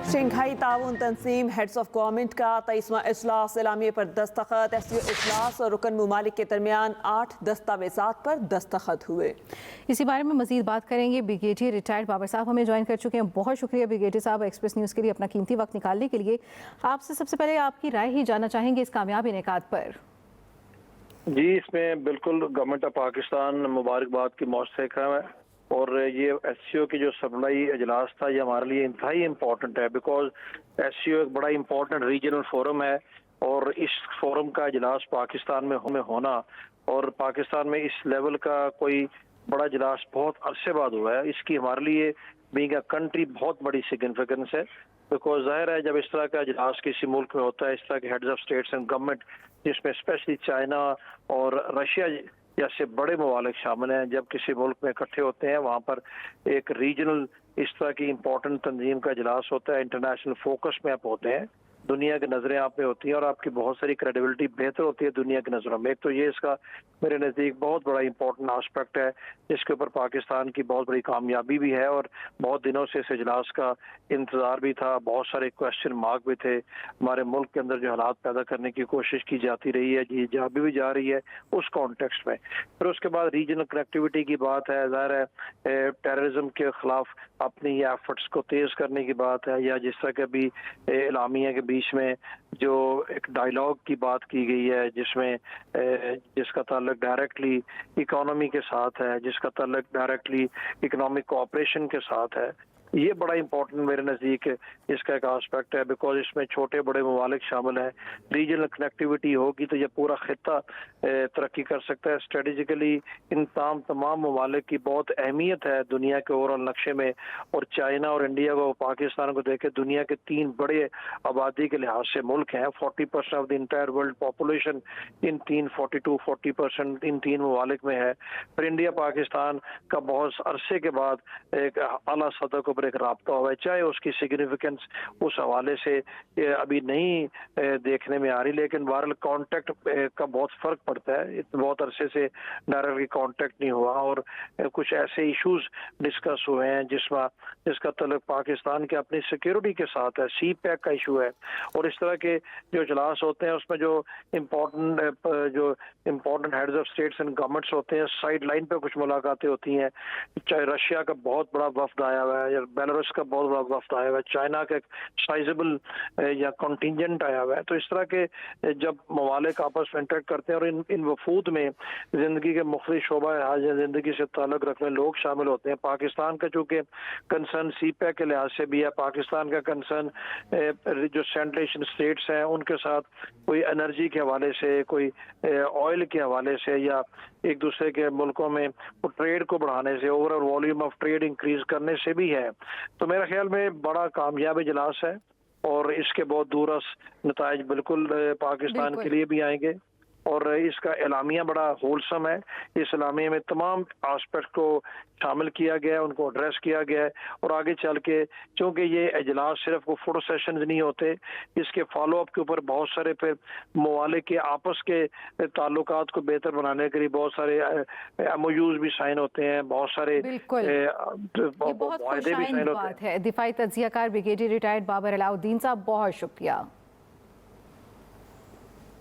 Shanghai ताउन तंजीम heads of government का 23वां इजलास एलामिये पर दस्तखत। एससीओ इजलास और रुकन मुमालिक के दरमियान 8 दस्तावेजात पर दस्तखत हुए। इसी बारे में मजीद बात करेंगे। ब्रिगेडियर रिटायर्ड बाबर साहब हमें ज्वाइन कर चुके हैं। बहुत शुक्रिया ब्रिगेडियर साहब एक्सप्रेस न्यूज़ के लिए अपना कीमती वक्त निकालने के लिए। आपसे सबसे पहले आपकी राय ही जानना चाहेंगे इस कामयाब इनेकाद पर। जी, इसमें बिल्कुल गवर्नमेंट ऑफ पाकिस्तान मुबारकबाद की मौसम है और ये एससीओ की जो सप्लाई इजलास था ये हमारे लिए इंतहाई इम्पोर्टेंट है, बिकॉज एससीओ एक बड़ा इम्पोर्टेंट रीजनल फोरम है और इस फोरम का इजलास पाकिस्तान में होना और पाकिस्तान में इस लेवल का कोई बड़ा इजलास बहुत अरसे बाद हुआ है, इसकी हमारे लिए बीइंग अ कंट्री बहुत बड़ी सिग्निफिकेंस है। बिकॉज जाहिर है जब इस तरह का इजलास किसी मुल्क में होता है, इस तरह के heads of states and government जिसमें स्पेशली चाइना और रशिया जैसे बड़े ममालिक शामिल हैं, जब किसी मुल्क में इकट्ठे होते हैं वहाँ पर एक रीजनल इस तरह की इम्पोर्टेंट तंजीम का इजलास होता है, इंटरनेशनल फोकस में आप होते हैं, दुनिया की नज़रें आप में होती हैं और आपकी बहुत सारी क्रेडिबिलिटी बेहतर होती है दुनिया की नज़रों में। एक तो ये इसका मेरे नज़दीक बहुत बड़ा इंपॉर्टेंट आस्पेक्ट है जिसके ऊपर पाकिस्तान की बहुत बड़ी कामयाबी भी है और बहुत दिनों से इस इजलास का इंतज़ार भी था। बहुत सारे क्वेश्चन मार्क भी थे, हमारे मुल्क के अंदर जो हालात पैदा करने की कोशिश की जाती रही है, जी जाबी भी जा रही है उस कॉन्टेक्स्ट में। फिर उसके बाद रीजनल कनेक्टिविटी की बात है, ज़ाहिर है टेररिज्म के खिलाफ अपनी एफर्ट्स को तेज़ करने की बात है, या जिस तरह के अभी एलामिया के बीच में जो एक डायलॉग की बात की गई है जिसमें जिसका ताल्लुक डायरेक्टली इकोनॉमी के साथ है, जिसका ताल्लुक डायरेक्टली इकोनॉमिक कोऑपरेशन के साथ है, ये बड़ा इंपॉर्टेंट मेरे नज़दीक इसका एक आस्पेक्ट है, बिकॉज इसमें छोटे बड़े ममालिक शामिल हैं। रीजनल कनेक्टिविटी होगी तो ये पूरा खित्ता तरक्की कर सकता है। स्ट्रेटेजिकली इन तमाम ममालिक की बहुत अहमियत है दुनिया के ओवरऑल नक्शे में, और चाइना और इंडिया को पाकिस्तान को देखे दुनिया के 3 बड़े आबादी के लिहाज से मुल्क हैं। 40% of the entire world population in 40% इन 3 ममालिक में है। फिर इंडिया पाकिस्तान का बहुत अरसे के बाद एक आला सतह के ऊपर एक राब्ता हुआ है, चाहे उसकी सिग्निफिकेंस उस हवाले से अभी नहीं देखने में आ रही, लेकिन वायरल कांटेक्ट का बहुत फर्क पड़ता है। बहुत अरसे से डायरेक्टली कांटेक्ट नहीं हुआ और कुछ ऐसे इश्यूज डिस्कस हुए हैं जिसका तल्लुक पाकिस्तान के अपनी सिक्योरिटी के साथ है। सी पैक का इशू है और इस तरह के जो इजलास होते हैं उसमें जो important heads of states and governments होते हैं, साइड लाइन पे कुछ मुलाकातें होती हैं। चाहे रशिया का बहुत बड़ा वफ्द आया हुआ है, बेलारूस का बहुत बड़ा वफ्द आया हुआ है, चाइना का एक साइजेबल या कॉन्टिजेंट आया हुआ है। तो इस तरह के जब ममालिक आपस में इंटरेक्ट करते हैं और इन वफूद में जिंदगी के मुख्तलिफ शोबा जिंदगी से ताल्लुक रखने लोग शामिल होते हैं। पाकिस्तान का चूँकि कंसर्न सी पैक के लिहाज से भी है, पाकिस्तान का कंसर्न जो सेंट्रल एशियन स्टेट्स हैं उनके साथ कोई एनर्जी के हवाले से, कोई ऑयल के हवाले से, या एक दूसरे के मुल्कों में ट्रेड को बढ़ाने से, overall volume of trade increase करने से भी है। तो मेरे ख्याल में बड़ा कामयाब इजलास है और इसके बहुत दूरस नताइज बिल्कुल पाकिस्तान के लिए भी आएंगे। और इसका एलामिया बड़ा होलसम है, इस एलामिया में तमाम आस्पेक्ट को शामिल किया गया है, उनको एड्रेस किया गया है और आगे चल के चूँकि ये इजलास सिर्फ वो फोटो सेशंस नहीं होते, इसके फॉलो अप के ऊपर बहुत सारे फिर ममालिक के आपस के ताल्लुकात को बेहतर बनाने के लिए बहुत सारे MOUs भी साइन होते हैं, बहुत सारे वायदे भी साइन होते हैं। दिफाई तज्जियाकार ब्रिगेडियर रिटायर्ड बाबर अलाउद्दीन साहब, बहुत शुक्रिया।